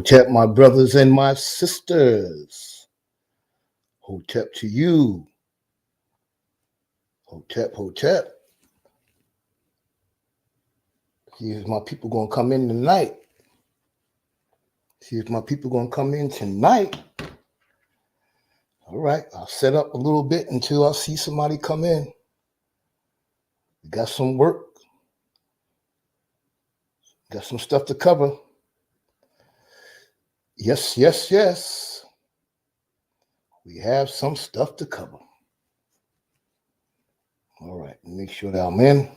Hotep, my brothers and my sisters. Hotep to you. Hotep, Hotep. See if my people gonna come in tonight. All right, I'll set up a little bit until I see somebody come in. We got some work. Got some stuff to cover. Yes. We have some stuff to cover. All right, make sure that I'm in.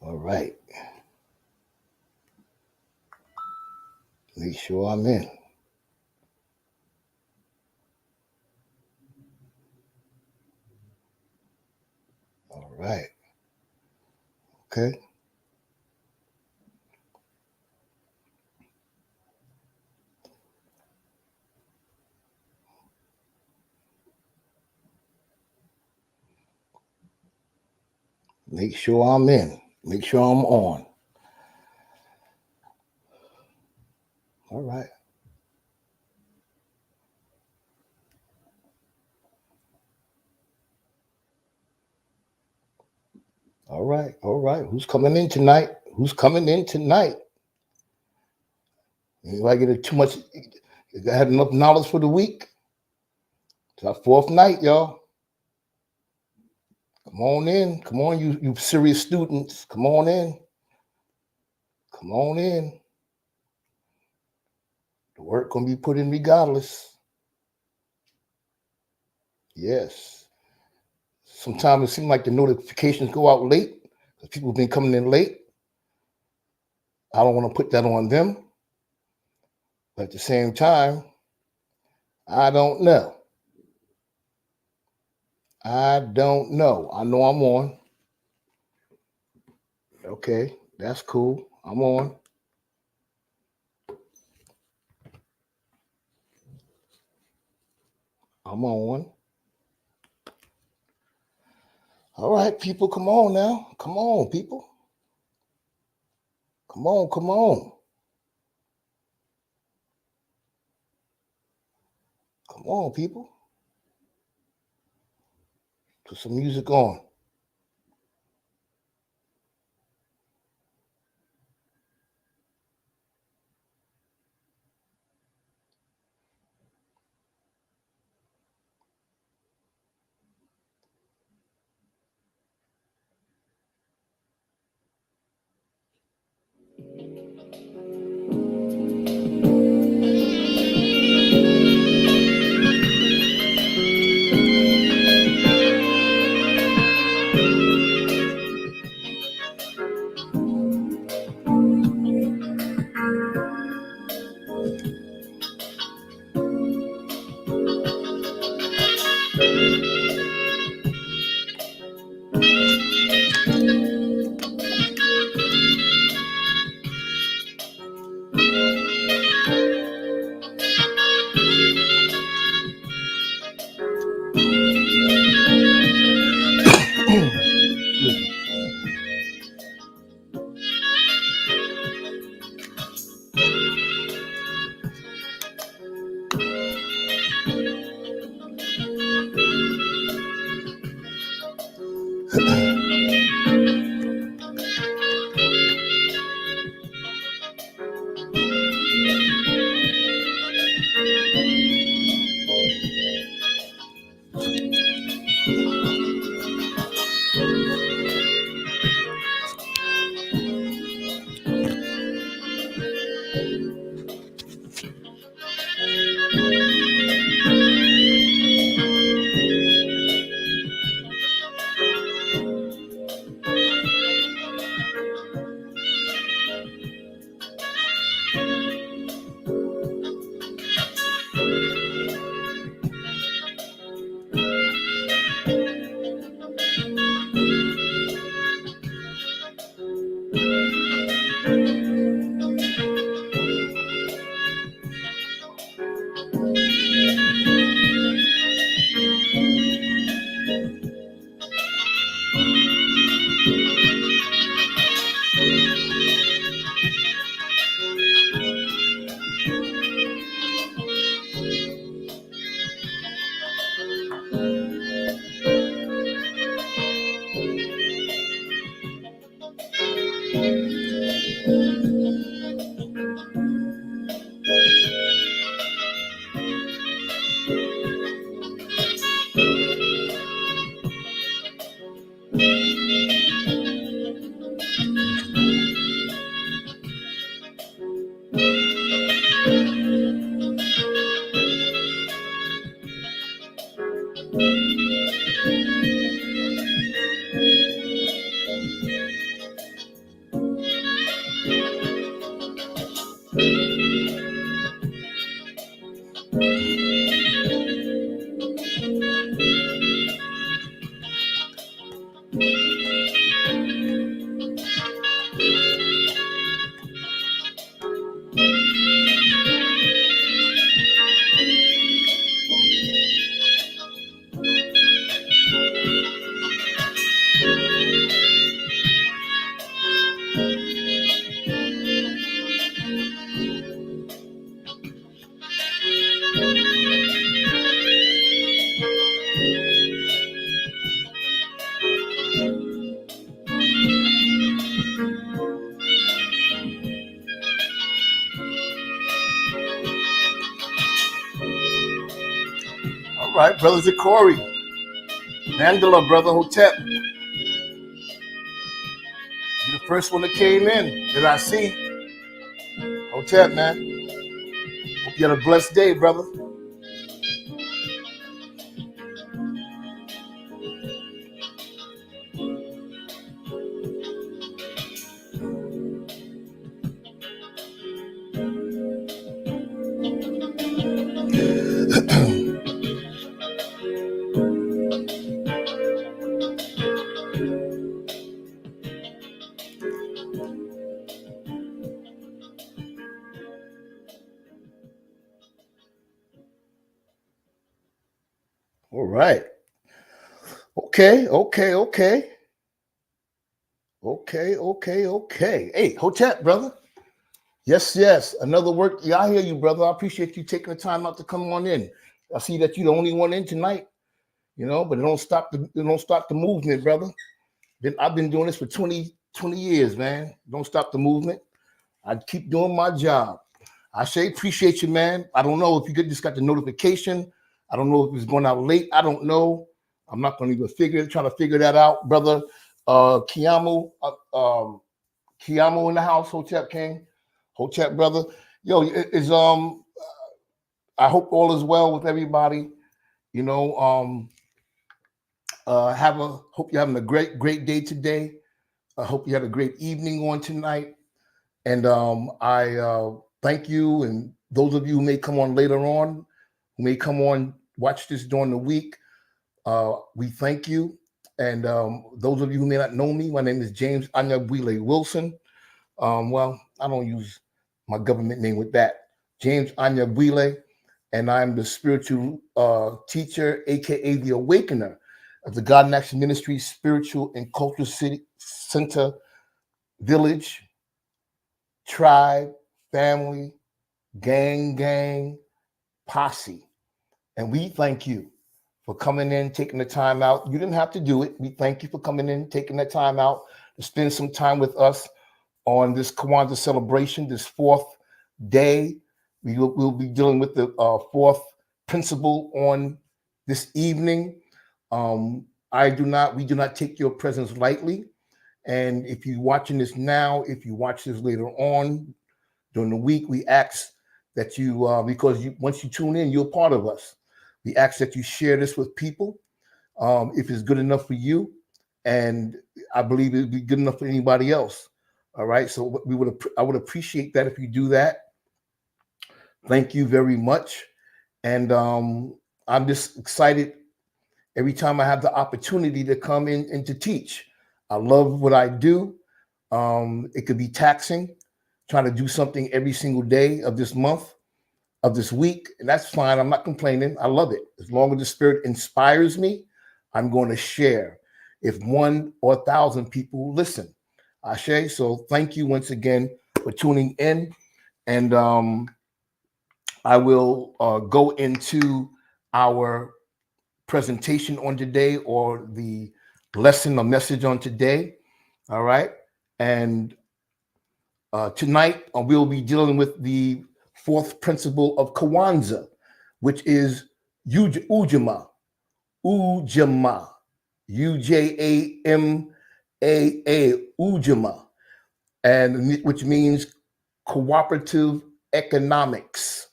All right. Make sure I'm in. All right. Okay. Make sure I'm in. Make sure I'm on. All right. All right. Who's coming in tonight? Anybody get too much? You had enough knowledge for the week? It's our fourth night, y'all. Come on in. Come on, you serious students. Come on in. The work gonna be put in regardless. Yes. Sometimes it seems like the notifications go out late because people have been coming in late. I don't want to put that on them. But at the same time, I don't know. I know I'm on. Okay, that's cool. I'm on. All right, people, come on now. Come on, people. Come on. Come on, people. Put some music on. All right, brother Zachary. Mandela, brother Hotep. You're the first one that came in that I see. Hotep, man. Hope you had a blessed day, brother. All right. Okay. Hey, Hotep, brother. Yes. Another work. Yeah, I hear you, brother. I appreciate you taking the time out to come on in. I see that you're the only one in tonight, but it don't stop the movement, brother. I've been doing this for 20 years, man. Don't stop the movement. I keep doing my job. I say appreciate you, man. I don't know if you just got the notification. I don't know if it's going out late. I don't know. I'm not going to even try to figure that out, brother. Kiamu in the house, Hotep King, Hotep brother. Yo, I hope all is well with everybody. Hope you're having a great day today. I hope you had a great evening on tonight. And I thank you, and those of you who may come on later on, who may come on, watch this during the week, we thank you. And those of you who may not know me, my name is James Anyabwile Wilson. Well, I don't use my government name with that. James Anyabwile, and I'm the spiritual teacher, aka the Awakener of the God in Action Ministry Spiritual and Cultural Center Village, Tribe, Family, Gang, Posse. And we thank you for coming in, taking the time out. You didn't have to do it. We thank you for coming in, taking the time out to spend some time with us on this Kwanzaa celebration, this fourth day. We'll be dealing with the fourth principle on this evening. We do not take your presence lightly. And if you're watching this now, if you watch this later on during the week, we ask that you, because once you tune in, you're part of us. We ask that you share this with people if it's good enough for you, and I believe it'd be good enough for anybody else. All right, so I would appreciate that if you do that. Thank you very much, and I'm just excited every time I have the opportunity to come in and to teach. I love what I do. It could be taxing, trying to do something every single day of this month, of this week, and that's fine. I'm not complaining. I love it. As long as the Spirit inspires me, I'm going to share. If 1 or 1,000 people listen, Ashe. So thank you once again for tuning in, and I will go into our presentation on today, or the lesson or message on today. All right, and tonight we'll be dealing with the fourth principle of Kwanzaa, which is UJAMAA, UJAMAA, UJAMAA, and which means cooperative economics.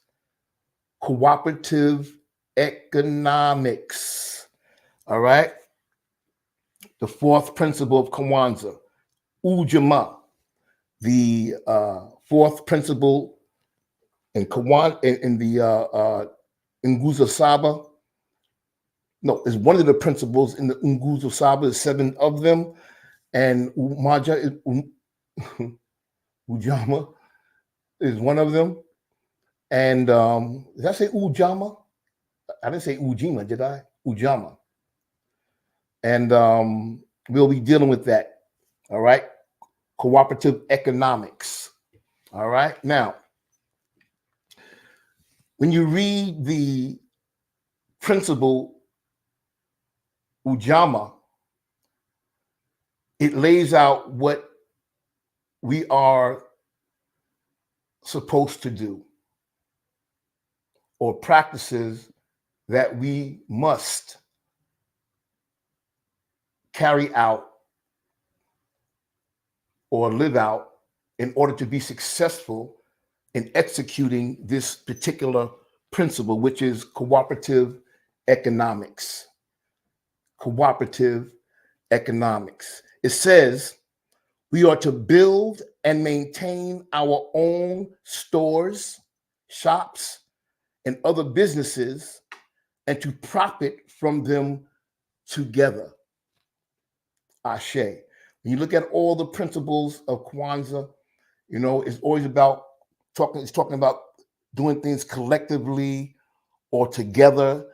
Cooperative economics. All right. The fourth principle of Kwanzaa, UJAMAA. The fourth principle in the Nguzo Saba. No, is one of the principles in the Nguzo Saba. There's 7 of them, and Ujama is one of them. And did I say Ujama? I didn't say Ujima, did I? Ujama. And we'll be dealing with that. All right. Cooperative economics. All right. Now, when you read the principle Ujamaa, it lays out what we are supposed to do, or practices that we must carry out or live out in order to be successful in executing this particular principle, which is cooperative economics. Cooperative economics. It says we are to build and maintain our own stores, shops, and other businesses, and to profit from them together. Ashe. When you look at all the principles of Kwanzaa, you know, it's always about talking about doing things collectively or together,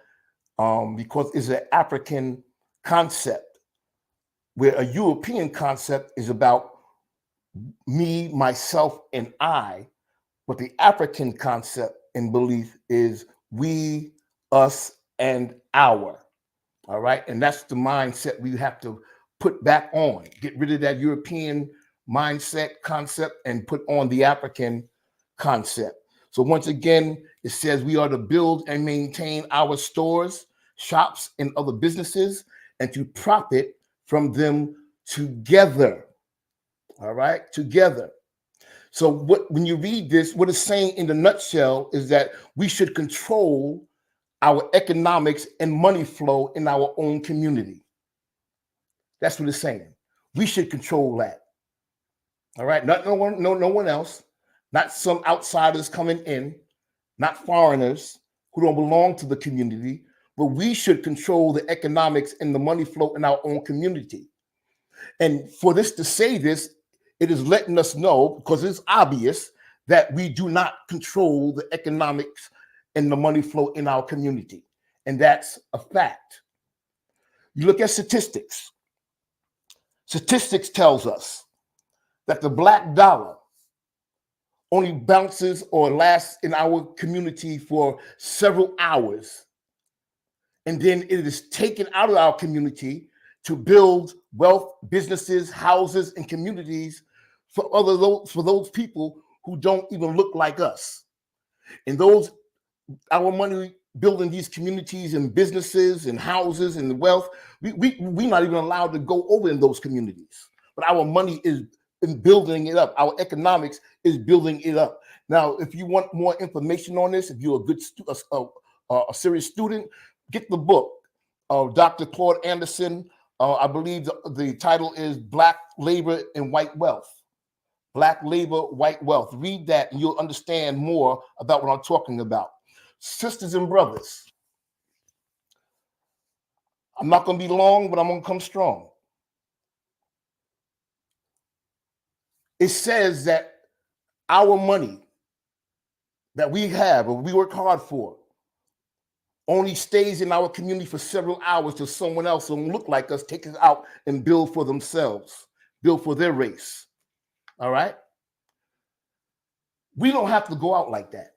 because it's an African concept, where a European concept is about me, myself, and I, but the African concept and belief is we, us, and our. All right. And that's the mindset we have to put back on, get rid of that European mindset concept and put on the African concept. So once again, it says we are to build and maintain our stores, shops, and other businesses, and to profit from them together. All right, together. So when you read this, what it's saying in the nutshell is that we should control our economics and money flow in our own community. That's what it's saying. We should control that. All right, not no one else, not some outsiders coming in, not foreigners who don't belong to the community, but we should control the economics and the money flow in our own community. And for this to say this, it is letting us know, because it's obvious, that we do not control the economics and the money flow in our community. And that's a fact. You look at statistics. Statistics tells us that the black dollar only bounces or lasts in our community for several hours. And then it is taken out of our community to build wealth, businesses, houses, and communities for those people who don't even look like us. And our money building these communities and businesses and houses and wealth, we're not even allowed to go over in those communities. But our money is in building it up. Our economics is building it up. Now, if you want more information on this, if you're a serious student, get the book of Dr. Claude Anderson. I believe the title is Black Labor and White Wealth. Black Labor, White Wealth. Read that and you'll understand more about what I'm talking about. Sisters and brothers, I'm not going to be long, but I'm going to come strong. It says that our money that we have or we work hard for only stays in our community for several hours till someone else who don't look like us take it out and build for themselves, build for their race. All right? We don't have to go out like that.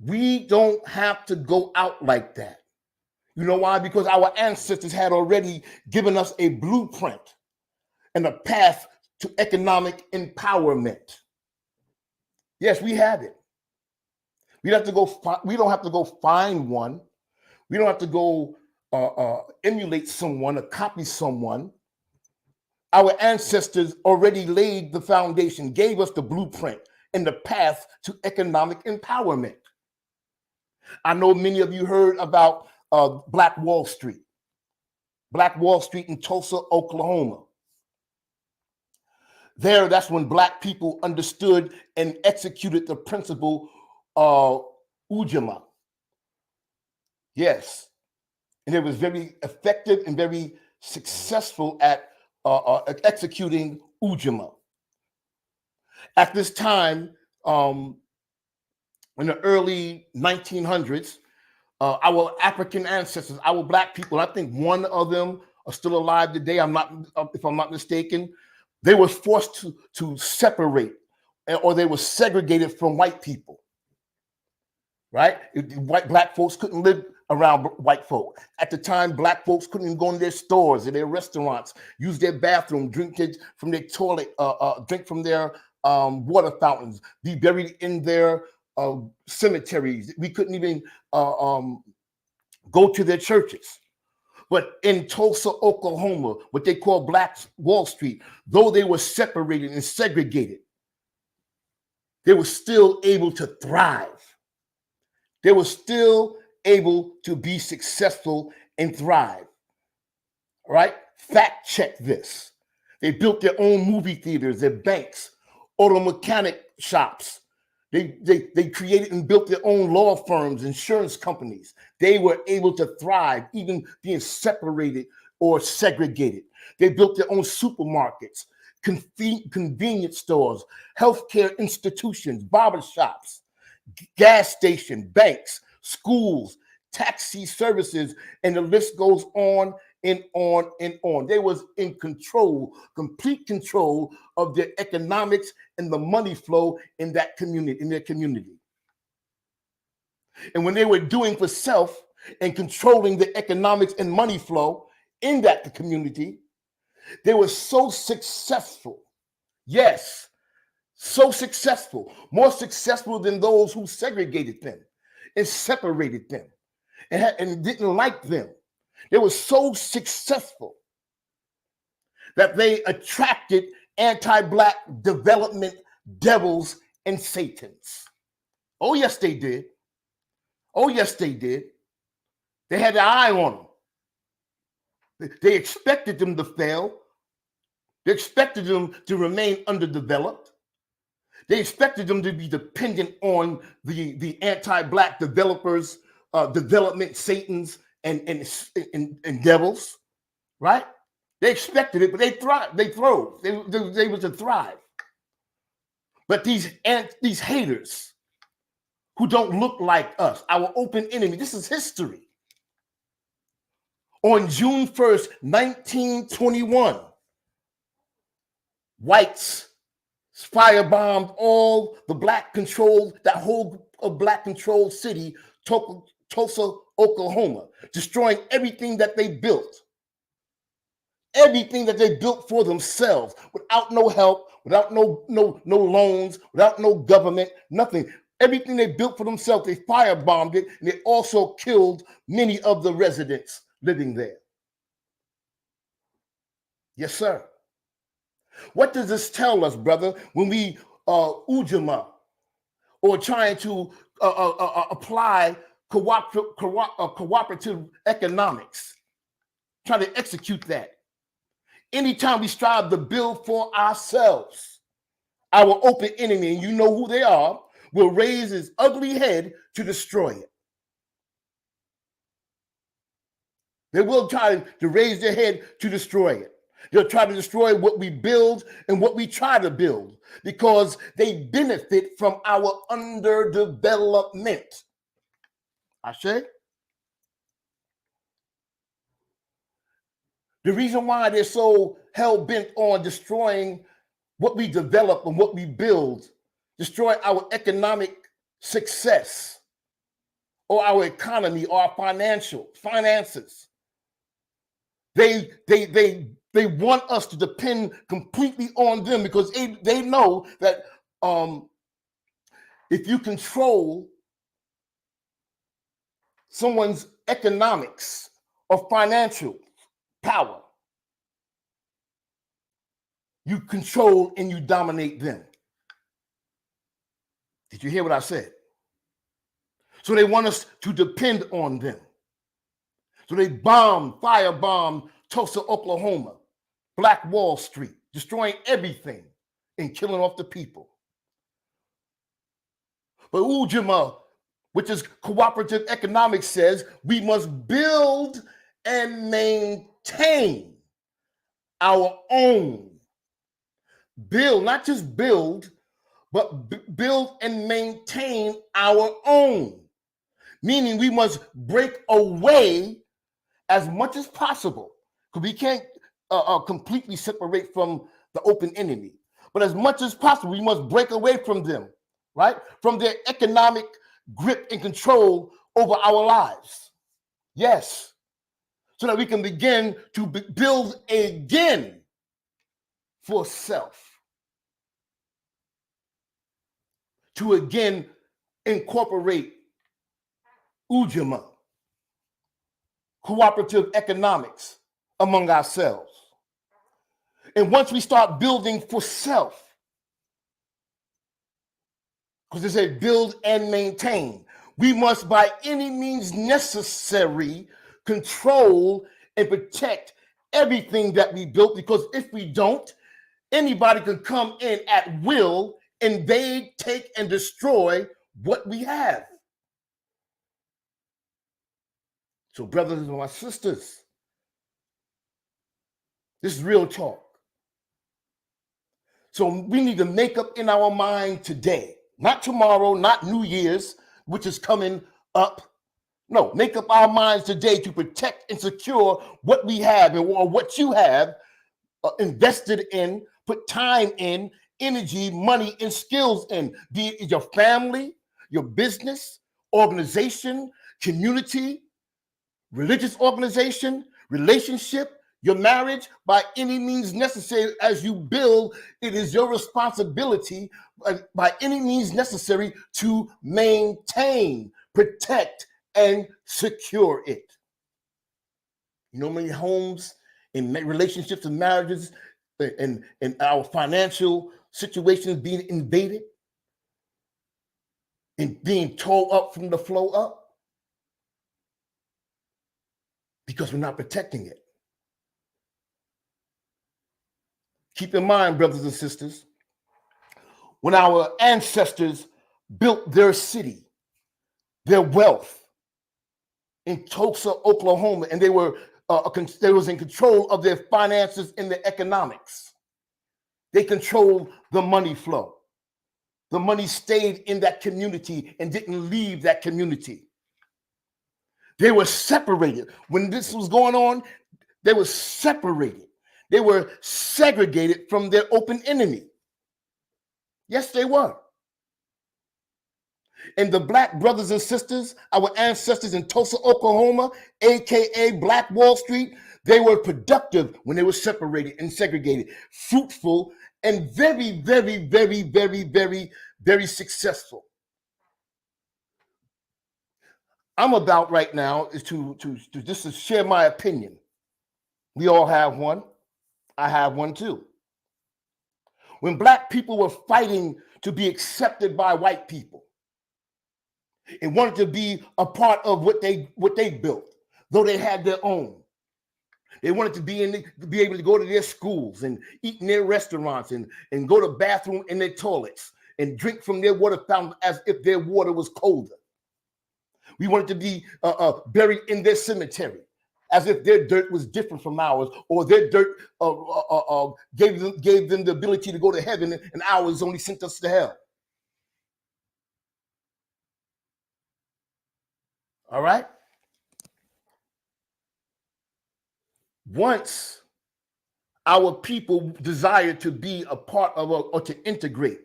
We don't have to go out like that. You know why? Because our ancestors had already given us a blueprint and a path to economic empowerment. Yes, we have it. We don't have to go find one. We don't have to go emulate someone or copy someone. Our ancestors already laid the foundation, gave us the blueprint and the path to economic empowerment. I know many of you heard about Black Wall Street. Black Wall Street in Tulsa, Oklahoma. That's when Black people understood and executed the principle of UJAMAA. Yes. And it was very effective and very successful at executing UJAMAA. At this time, in the early 1900s, our African ancestors, our Black people, I think one of them are still alive today, if I'm not mistaken, they were forced to separate, or they were segregated from white people, right? Black folks couldn't live around white folk. At the time, Black folks couldn't even go in their stores and their restaurants, use their bathroom, drink from their toilet, drink from their water fountains, be buried in their cemeteries. We couldn't even go to their churches. But in Tulsa, Oklahoma, what they call Black Wall Street, though they were separated and segregated, they were still able to thrive. They were still able to be successful and thrive. All right? Fact check this. They built their own movie theaters, their banks, auto mechanic shops. They created and built their own law firms, insurance companies. They were able to thrive, even being separated or segregated. They built their own supermarkets, convenience stores, healthcare institutions, barbershops, gas stations, banks, schools, taxi services, and the list goes on and on and on. They was in control, complete control of their economics and the money flow in that community, in their community. And when they were doing for self and controlling the economics and money flow in that community, they were so successful. Yes, so successful, more successful than those who segregated them and separated them and didn't like them. They were so successful that they attracted anti-Black development devils and satans. Oh, yes, they did. Oh, yes, they did. They had their eye on them. They expected them to fail. They expected them to remain underdeveloped. They expected them to be dependent on the anti-Black developers, development satans, and devils, right? They expected it, but they thrived. They throve. They were to thrive. But these haters who don't look like us, our open enemy, this is history. On June 1st, 1921, whites firebombed all the Black controlled, that whole Black controlled city, Tulsa, Oklahoma, destroying everything that they built. Everything that they built for themselves, without no help, without no loans, without no government, nothing. Everything they built for themselves, they firebombed it, and they also killed many of the residents living there. Yes, sir. What does this tell us, brother, when we UJAMAA, or trying to apply cooperative economics, trying to execute that? Anytime we strive to build for ourselves, our open enemy, and you know who they are, will raise his ugly head to destroy it. They will try to raise their head to destroy it. They'll try to destroy what we build and what we try to build, because they benefit from our underdevelopment. Ashe? The reason why they're so hell-bent on destroying what we develop and what we build, destroy our economic success or our economy or our finances. They want us to depend completely on them, because they know that if you control someone's economics or financial power, you control and you dominate them. Did you hear what I said? So they want us to depend on them. So they firebombed Tulsa, Oklahoma, Black Wall Street, destroying everything and killing off the people. But UJAMAA, which is cooperative economics, says we must build and maintain our own. Build, not just build, but build and maintain our own. Meaning we must break away as much as possible, because we can't completely separate from the open enemy. But as much as possible, we must break away from them, right? From their economic grip and control over our lives. Yes. So that we can begin to build again for self. To again incorporate UJAMAA. cooperative economics among ourselves. And once we start building for self, because they say build and maintain, we must by any means necessary control and protect everything that we built, because if we don't, anybody can come in at will, invade, take, and destroy what we have. So brothers and my sisters, this is real talk. So we need to make up in our mind today, not tomorrow, not New Year's, which is coming up. No, make up our minds today to protect and secure what we have or what you have invested in, put time in, energy, money, and skills in, be it your family, your business, organization, community, religious organization, relationship, your marriage. By any means necessary, as you build, it is your responsibility by any means necessary to maintain, protect, and secure it. You know, many homes and relationships and marriages and our financial situations being invaded and being tore up from the flow up because we're not protecting it. Keep in mind, brothers and sisters, when our ancestors built their city, their wealth in Tulsa, Oklahoma, and they was in control of their finances and their economics. They controlled the money flow. The money stayed in that community and didn't leave that community. They were separated. When this was going on, they were separated. They were segregated from their open enemy. Yes, they were. And the black brothers and sisters, our ancestors in Tulsa, Oklahoma, aka Black Wall Street, they were productive when they were separated and segregated, fruitful, and very, very, very, very, very, very successful. I'm about right now is to just to share my opinion. We all have one. I have one too. When black people were fighting to be accepted by white people and wanted to be a part of what they built, though they had their own. They wanted to be able to go to their schools and eat in their restaurants and go to the bathroom in their toilets and drink from their water fountain as if their water was colder. We wanted to be buried in their cemetery as if their dirt was different from ours, or their dirt gave them the ability to go to heaven and ours only sent us to hell. All right? Once our people desired to be a part of or to integrate,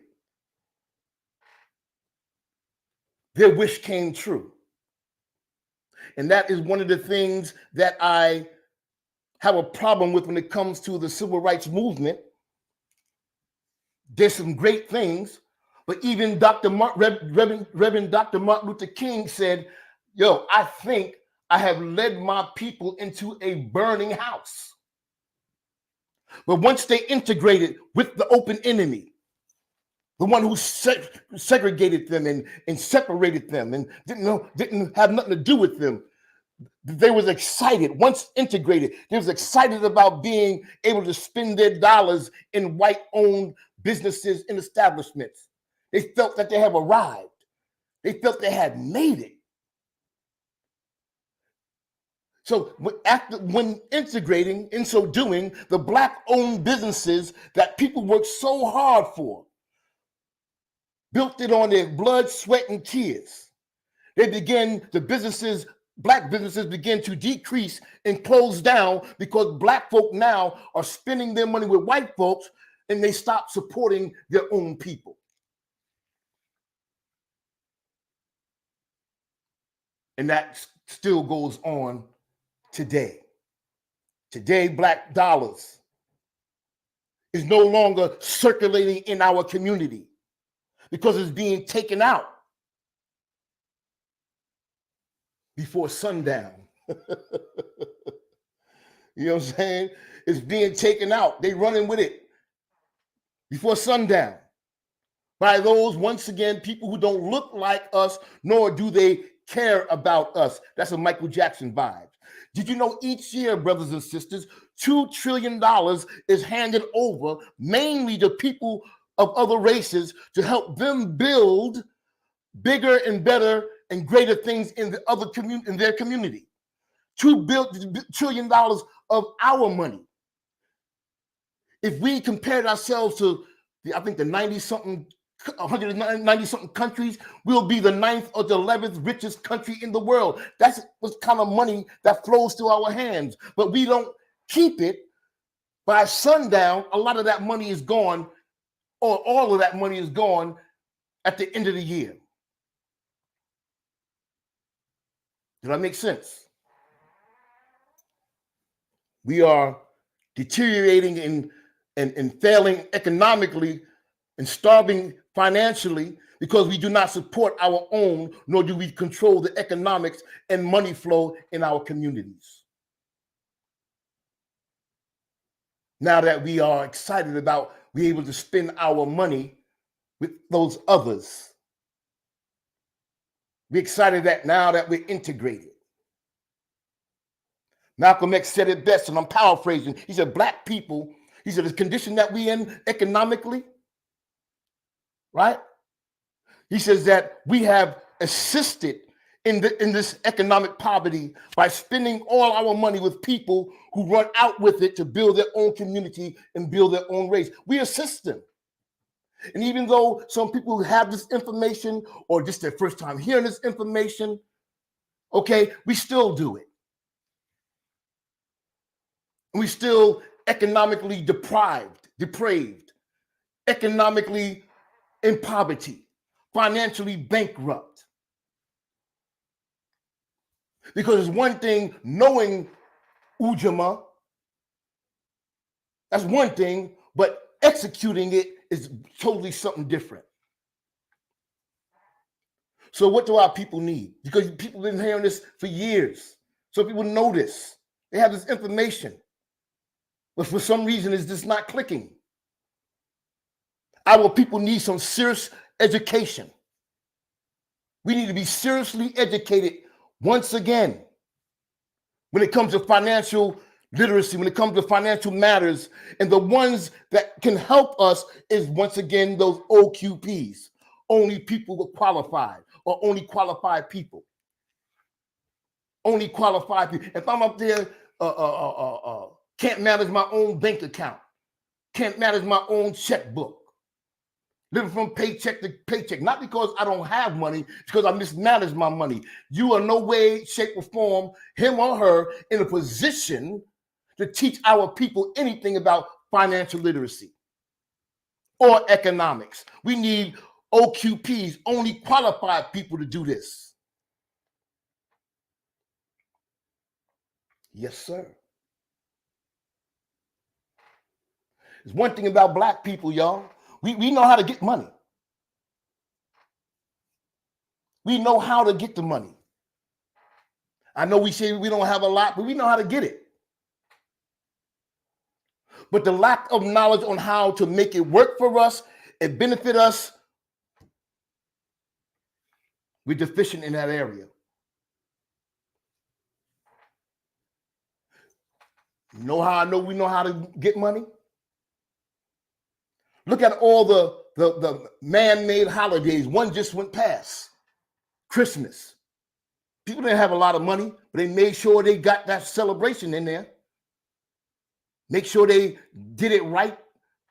their wish came true. And that is one of the things that I have a problem with when it comes to the civil rights movement. There's some great things, but even Reverend Dr. Martin Luther King said, yo, I think I have led my people into a burning house. But once they integrated with the open enemy, the one who segregated them and separated them and didn't have nothing to do with them, they was excited. Once integrated, they was excited about being able to spend their dollars in white-owned businesses and establishments. They felt that they have arrived. They felt they had made it. So when integrating, in so doing, the black-owned businesses that people worked so hard for, built it on their blood, sweat, and tears. Black businesses begin to decrease and close down because black folk now are spending their money with white folks and they stop supporting their own people. And that still goes on today. Today, black dollars is no longer circulating in our community because it's being taken out before sundown. You know what I'm saying? It's being taken out. They running with it before sundown by those, once again, people who don't look like us, nor do they care about us. That's a Michael Jackson vibe. Did you know each year, brothers and sisters, $2 trillion is handed over mainly to people of other races to help them build bigger and better and greater things in the other community, in their community. $2 trillion of our money. If we compared ourselves to, I think, the 190-something countries, we'll be the 9th or the 11th richest country in the world. That's what kind of money that flows through our hands. But we don't keep it. By sundown, a lot of that money is gone, or all of that money is gone at the end of the year. Does that make sense? We are deteriorating and failing economically and starving financially because we do not support our own, nor do we control the economics and money flow in our communities. Now that we are excited about being able to spend our money with those others, we're excited that now that we're integrated. Malcolm X said it best, and I'm paraphrasing. He said, black people, he said, the condition that we're in economically, right? He says that we have assisted in this economic poverty by spending all our money with people who run out with it to build their own community and build their own race. We assist them. And even though some people have this information or just their first time hearing this information, okay, we still do it. We still economically depraved, economically in poverty, financially bankrupt. Because it's one thing knowing UJAMAA, that's one thing, but executing it is totally something different. So what do our people need? Because people have been hearing this for years. So people know this. They have this information. But for some reason, it's just not clicking. Our people need some serious education. We need to be seriously educated once again when it comes to financial literacy, when it comes to financial matters. And the ones that can help us is, once again, those OQPs, only people who are qualified, or only qualified people. Only qualified people. If I'm up there, can't manage my own bank account, can't manage my own checkbook, living from paycheck to paycheck, not because I don't have money, it's because I mismanage my money. You are no way, shape, or form, him or her, in a position to teach our people anything about financial literacy or economics. We need OQPs, only qualified people, to do this. Yes, sir. There's one thing about black people, y'all. We know how to get money. We know how to get the money. I know we say we don't have a lot, but we know how to get it. But the lack of knowledge on how to make it work for us and benefit us, we're deficient in that area. You know how I know we know how to get money? Look at all the man-made holidays. One just went past. Christmas. People didn't have a lot of money, but they made sure they got that celebration in there. Make sure they did it right,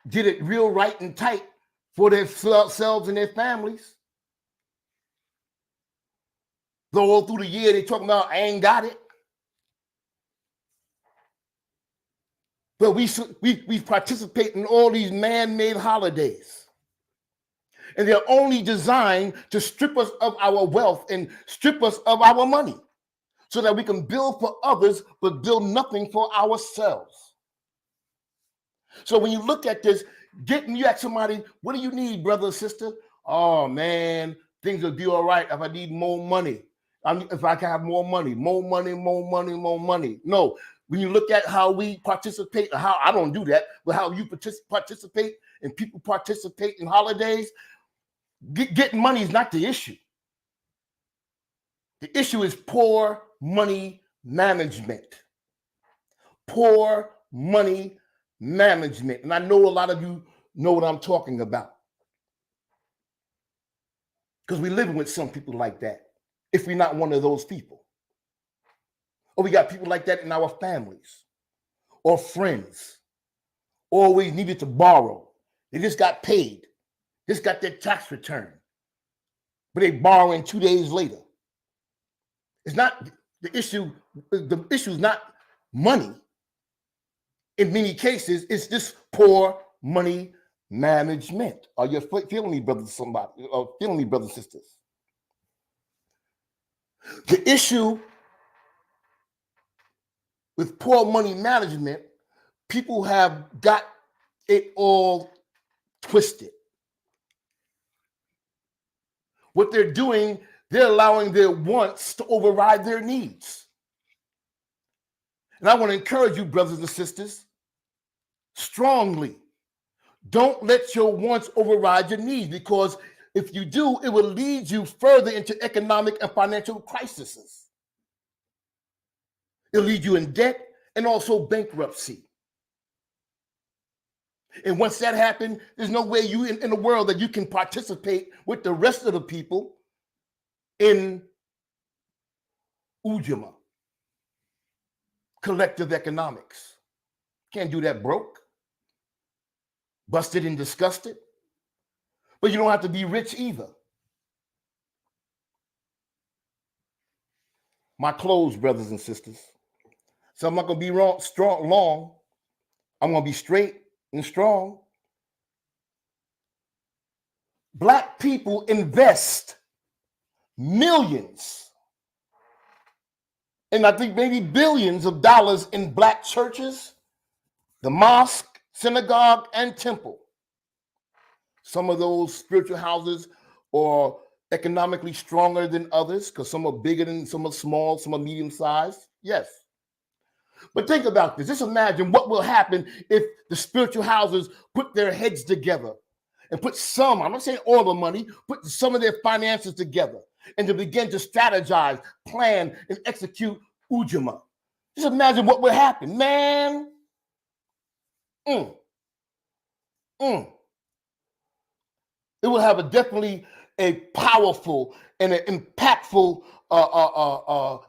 did it real right and tight for themselves and their families. Though all through the year they talking about, I ain't got it. But we participate in all these man-made holidays. And they're only designed to strip us of our wealth and strip us of our money so that we can build for others, but build nothing for ourselves. So when you look at this, you ask somebody, what do you need, brother or sister? Oh man, things will be all right if I need more money. If I can have more money, more money, more money, more money. No, when you look at how we participate, how I don't do that, but how you participate and people participate in holidays, getting money is not the issue. The issue is poor money management. Poor money management. And I know a lot of you know what I'm talking about. Because we're living with some people like that, if we're not one of those people. Or we got people like that in our families or friends. Always needed to borrow. They just got paid. Just got their tax return. But they borrowing 2 days later. It's not the issue. The issue is not money. In many cases, it's just poor money management. Are you feeling me, brothers? Somebody, or feeling me, brothers and sisters? The issue with poor money management, people have got it all twisted. What they're doing, they're allowing their wants to override their needs. And I want to encourage you, brothers and sisters, strongly, don't let your wants override your needs, because if you do, it will lead you further into economic and financial crises. It'll lead you in debt and also bankruptcy. And once that happens, there's no way you in the world that you can participate with the rest of the people in UJAMAA, collective economics. Can't do that broke, busted and disgusted. But you don't have to be rich either. My clothes, brothers and sisters. So I'm not going to be long. I'm going to be straight and strong. Black people invest millions, and I think maybe billions of dollars in black churches, the mosque, synagogue, and temple. Some of those spiritual houses are economically stronger than others, because some are bigger than, some are small, some are medium-sized. Yes. But think about this. Just imagine what will happen if the spiritual houses put their heads together and put some, I'm not saying all the money, put some of their finances together and to begin to strategize, plan, and execute UJAMAA. Just imagine what would happen, man. It will have definitely a powerful and an impactful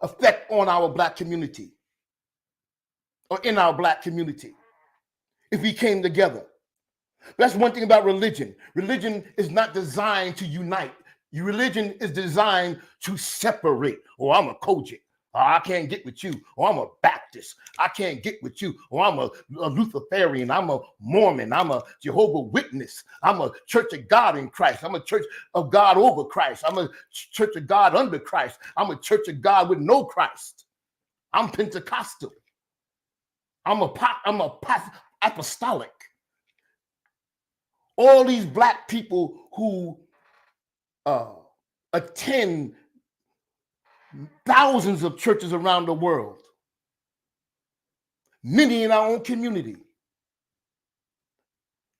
effect on our black community, or in our black community, if we came together. That's one thing about religion. Religion is not designed to unite. Your religion is designed to separate. Oh, I'm a Kojic. Oh, I can't get with you. Or I'm a Baptist. I can't get with you. Or I'm a Luciferian. I'm a Mormon. I'm a Jehovah's Witness. I'm a Church of God in Christ. I'm a Church of God over Christ. I'm a Church of God under Christ. I'm a Church of God with no Christ. I'm Pentecostal. I'm apostolic. All these black people who attend thousands of churches around the world, many in our own community,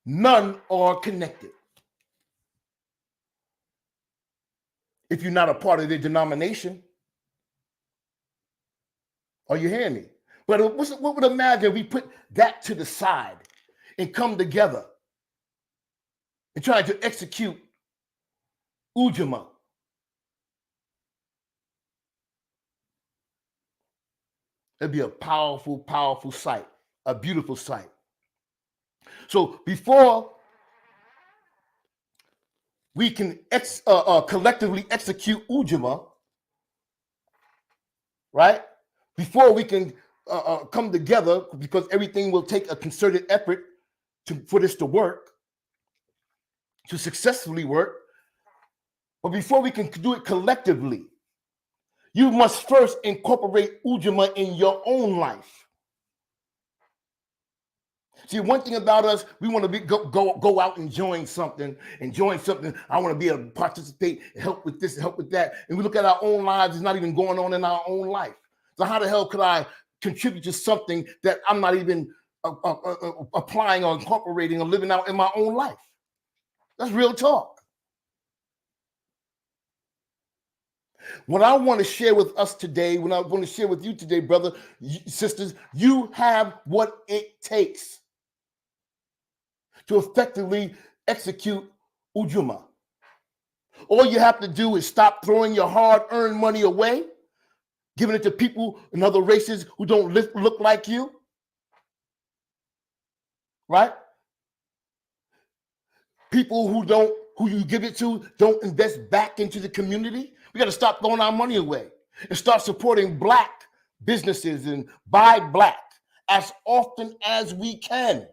none are connected. If you're not a part of their denomination, are you hearing me? But what would imagine if we put that to the side and come together and try to execute UJAMAA? It'd be a powerful, powerful sight, a beautiful sight. So before we can collectively execute UJAMAA, right? Before we can come together, because everything will take a concerted effort for this to work, to successfully work. But before we can do it collectively, you must first incorporate UJAMAA in your own life. See, one thing about us, we want to go out enjoying something. I want to be able to participate, help with this, help with that. And we look at our own lives, it's not even going on in our own life. So how the hell could I contribute to something that I'm not even applying or incorporating or living out in my own life? That's real talk. What I want to share with us today, what I want to share with you today, brother, sisters, you have what it takes to effectively execute UJAMAA. All you have to do is stop throwing your hard-earned money away, giving it to people in other races who don't look like you, right? People who you give it to don't invest back into the community. We got to stop throwing our money away and start supporting Black businesses and buy Black as often as we can.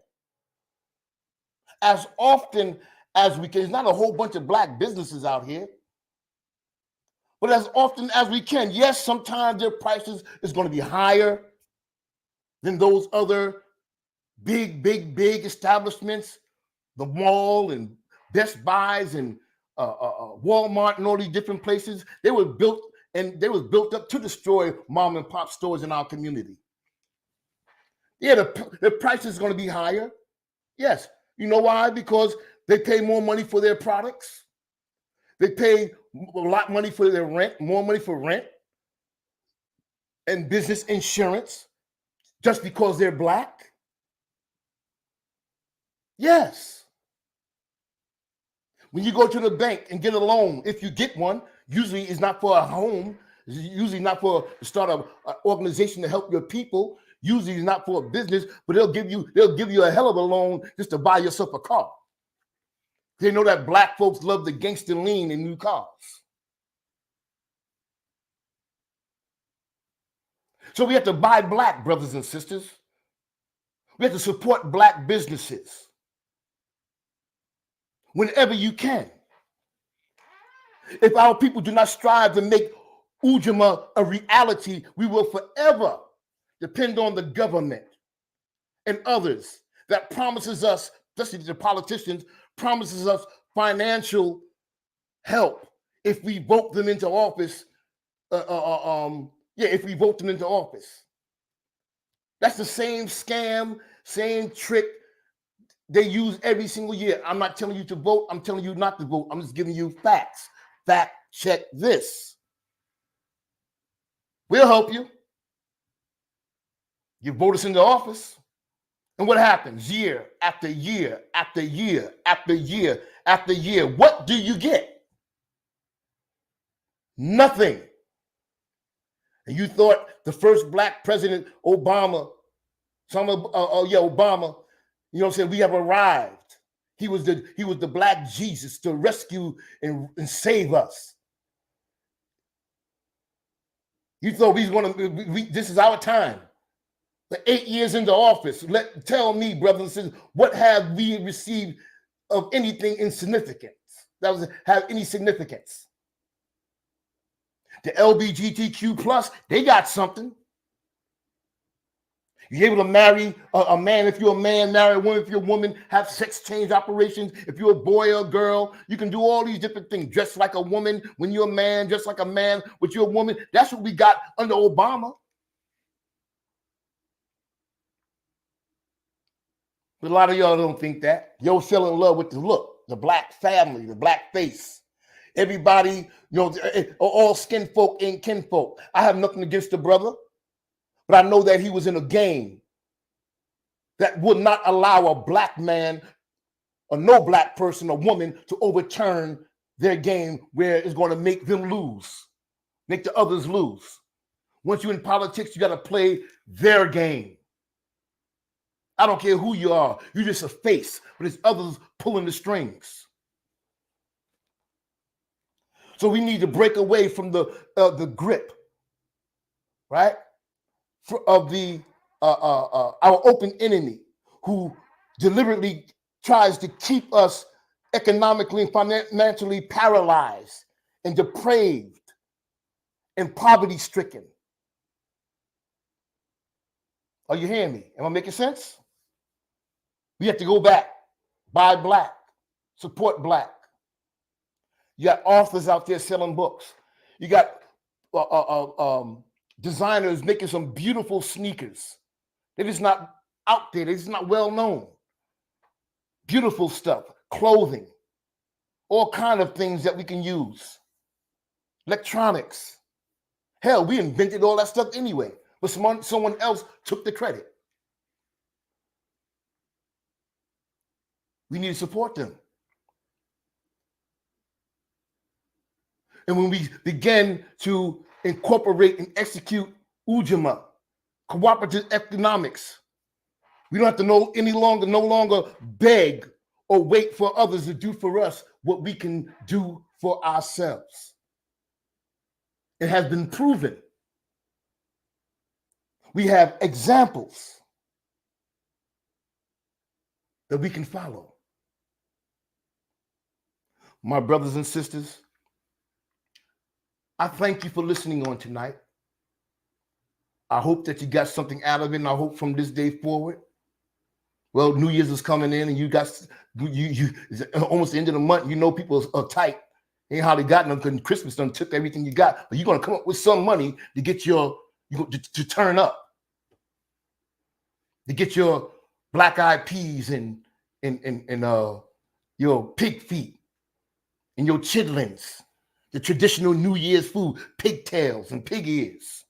As often as we can. There's not a whole bunch of Black businesses out here, but as often as we can. Yes, sometimes their prices is going to be higher than those other big establishments, the mall and Best Buys and Walmart and all these different places. They were built up to destroy mom and pop stores in our community. Yeah, the price is going to be higher. Yes. You know why? Because they pay more money for their products. They pay a lot of money for their rent, more money for rent and business insurance just because they're Black. Yes. When you go to the bank and get a loan, if you get one, usually it's not for a home. It's usually not for to start an organization to help your people. Usually it's not for a business, but they'll give you a hell of a loan just to buy yourself a car. They know that Black folks love the gangster lean in new cars. So we have to buy Black, brothers and sisters. We have to support Black businesses whenever you can. If our people do not strive to make UJAMAA a reality, we will forever depend on the government and others that promises us, especially the politicians, promises us financial help if we vote them into office. If we vote them into office. That's the same scam, same trick they use every single year. I'm not telling you to vote. I'm telling you not to vote. I'm just giving you facts. Fact check this. We'll help you. You vote us into office. And what happens year after year after year after year after year? What do you get? Nothing. And you thought the first Black president, Obama, Obama, you know what I'm saying? We have arrived. He was the Black Jesus to rescue and save us. You thought he's going to, this is our time. The 8 years into office, tell me, brothers and sisters, what have we received of anything insignificant? Have any significance? The LGBTQ plus, they got something. You're able to marry a man if you're a man, marry a woman if you're a woman, have sex change operations. If you're a boy or a girl, you can do all these different things. Dress like a woman when you're a man, dress like a man when you're a woman. That's what we got under Obama. But a lot of y'all don't think that. Y'all fell in love with the look, the Black family, the Black face. Everybody, all skin folk ain't kinfolk. I have nothing against the brother, but I know that he was in a game that would not allow a Black man or no Black person or woman to overturn their game where it's going to make them lose, make the others lose. Once you're in politics, you got to play their game. I don't care who you are. You're just a face, but it's others pulling the strings. So we need to break away from the grip, right, of our open enemy who deliberately tries to keep us economically and financially paralyzed and depraved and poverty-stricken. Are you hearing me? Am I making sense? We have to go back, buy black, support black. You got authors out there selling books. You got designers making some beautiful sneakers. They're just not out there. They're just not well known. Beautiful stuff, clothing, all kind of things that we can use. Electronics. Hell, we invented all that stuff anyway, but someone else took the credit. We need to support them. And when we begin to incorporate and execute UJAMAA, cooperative economics, we don't have to no longer beg or wait for others to do for us what we can do for ourselves. It has been proven. We have examples that we can follow. My brothers and sisters, I thank you for listening on tonight. I hope that you got something out of it, and I hope from this day forward. Well, New Year's is coming in, and you almost the end of the month. You know people are tight. Ain't hardly got them because Christmas done took everything you got. But you're gonna come up with some money to get to turn up, to get your black eyed peas and your pig feet and your chitlins, the traditional New Year's food, pigtails and pig ears.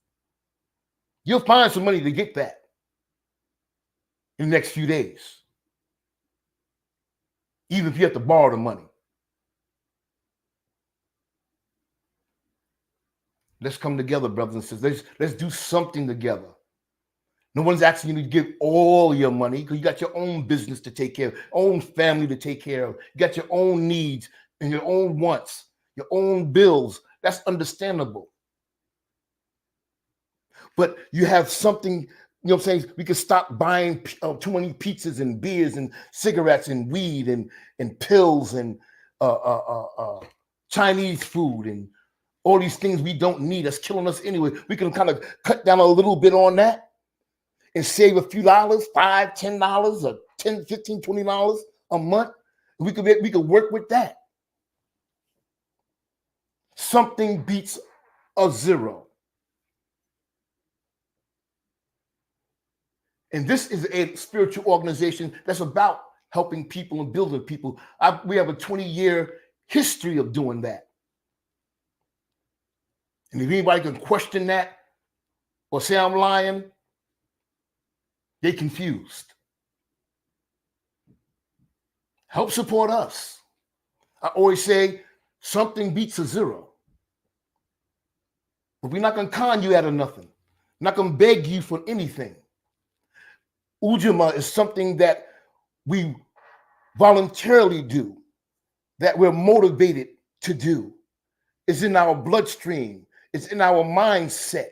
You'll find some money to get that in the next few days, even if you have to borrow the money. Let's come together, brothers and sisters. Let's do something together. No one's asking you to give all your money because you got your own business to take care of, own family to take care of. You got your own needs and your own wants, your own bills. That's understandable. But you have something, you know what I'm saying? We can stop buying too many pizzas and beers and cigarettes and weed and pills and Chinese food and all these things we don't need. That's killing us anyway. We can kind of cut down a little bit on that and save a few dollars, $5, $10, or $10, $15, $20 a month. We could work with that. Something beats a zero. And this is a spiritual organization that's about helping people and building people. We have a 20-year history of doing that. And if anybody can question that or say I'm lying, they're confused. Help support us. I always say something beats a zero. But we're not going to con you out of nothing. We're not going to beg you for anything. UJAMAA is something that we voluntarily do, that we're motivated to do. It's in our bloodstream. It's in our mindset.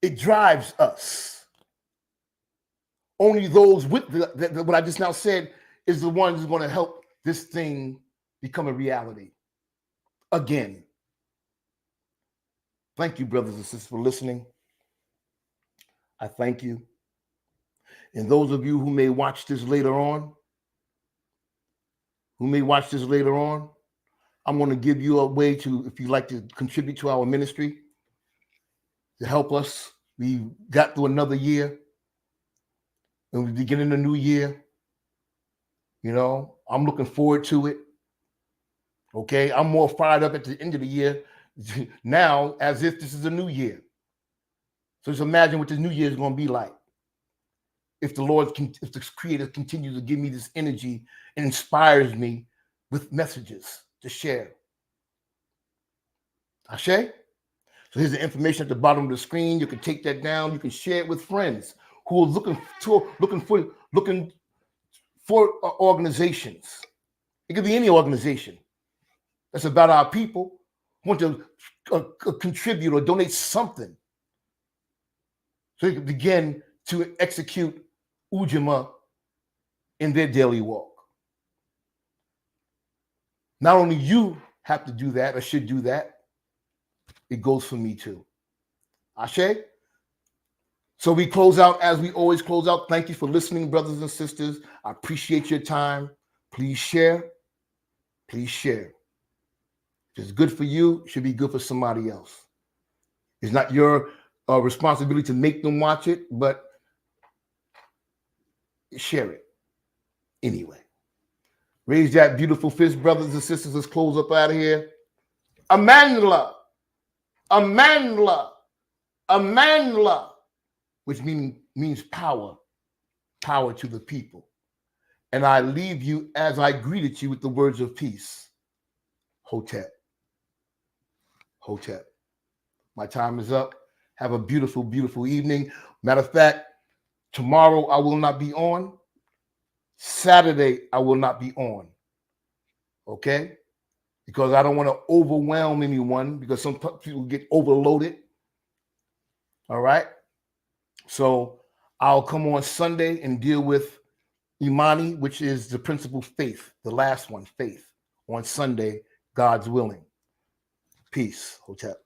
It drives us. Only those with what I just now said is the ones who's going to help this thing become a reality. Again, thank you, brothers and sisters, for listening. I thank you. And those of you who may watch this later on, I'm going to give you a way to, if you'd like to contribute to our ministry, to help us. We got through another year, and we're beginning a new year. You know, I'm looking forward to it. Okay, I'm more fired up at the end of the year now as if this is a new year. So just imagine what the new year is going to be like. If the Creator continues to give me this energy and inspires me with messages to share. Ashe? So here's the information at the bottom of the screen. You can take that down. You can share it with friends who are looking for organizations. It could be any organization that's about our people who want to contribute or donate something so they can begin to execute UJAMAA in their daily walk. Not only you have to do that or should do that, it goes for me too. Ashe? So we close out as we always close out. Thank you for listening, brothers and sisters. I appreciate your time. Please share. Please share. If it's good for you, it should be good for somebody else. It's not your responsibility to make them watch it, but share it anyway. Raise that beautiful fist, brothers and sisters. Let's close up out of here. Amandla, Amandla, Amandla, which means power, power to the people. And I leave you as I greeted you with the words of peace. Hotep. Hotep. My time is up. Have a beautiful, beautiful evening. Matter of fact, tomorrow I will not be on. Saturday I will not be on. Okay? Because I don't want to overwhelm anyone because some people get overloaded. All right? So I'll come on Sunday and deal with Imani, which is the principal faith, the last one, faith, on Sunday, God's willing. Peace, Hotep.